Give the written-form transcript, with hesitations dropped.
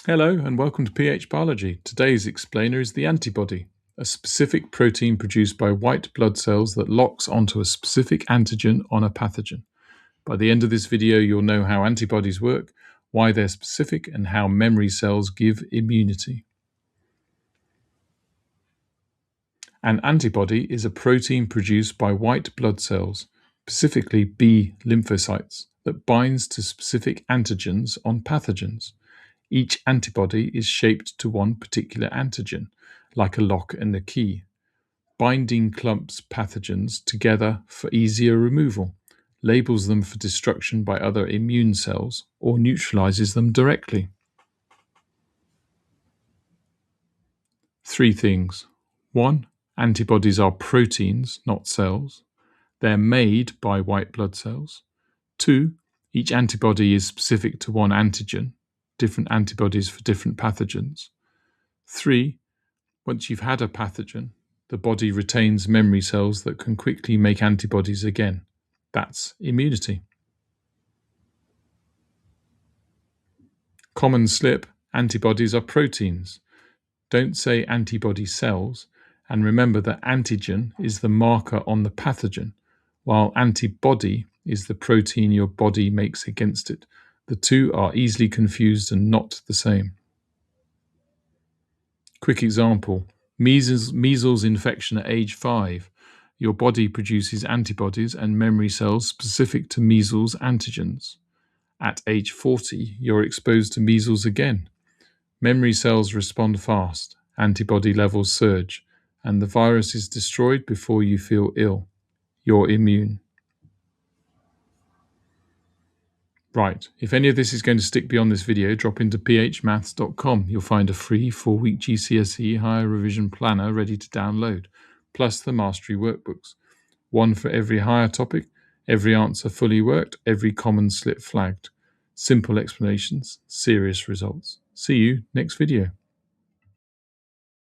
Hello and welcome to PH Biology. Today's explainer is the antibody, a specific protein produced by white blood cells that locks onto a specific antigen on a pathogen. By the end of this video, you'll know how antibodies work, why they're specific, and how memory cells give immunity. An antibody is a protein produced by white blood cells, specifically B lymphocytes, that binds to specific antigens on pathogens. Each antibody is shaped to one particular antigen, like a lock and a key. Binding clumps pathogens together for easier removal, labels them for destruction by other immune cells, or neutralizes them directly. Three things. 1. Antibodies are proteins, not cells. They're made by white blood cells. 2. Each antibody is specific to one antigen, different antibodies for different pathogens. 3. Once you've had a pathogen, the body retains memory cells that can quickly make antibodies again. That's immunity. Common slip: antibodies are proteins. Don't say antibody cells, and remember that antigen is the marker on the pathogen, while antibody is the protein your body makes against it. The two are easily confused and not the same. Quick example: measles infection at age 5. Your body produces antibodies and memory cells specific to measles antigens. At age 40, you're exposed to measles again. Memory cells respond fast, antibody levels surge, and the virus is destroyed before you feel ill. You're immune. Right, if any of this is going to stick beyond this video, drop into phmaths.com. You'll find a free 4-week GCSE higher revision planner ready to download, plus the mastery workbooks. One for every higher topic, every answer fully worked, every common slip flagged. Simple explanations, serious results. See you next video.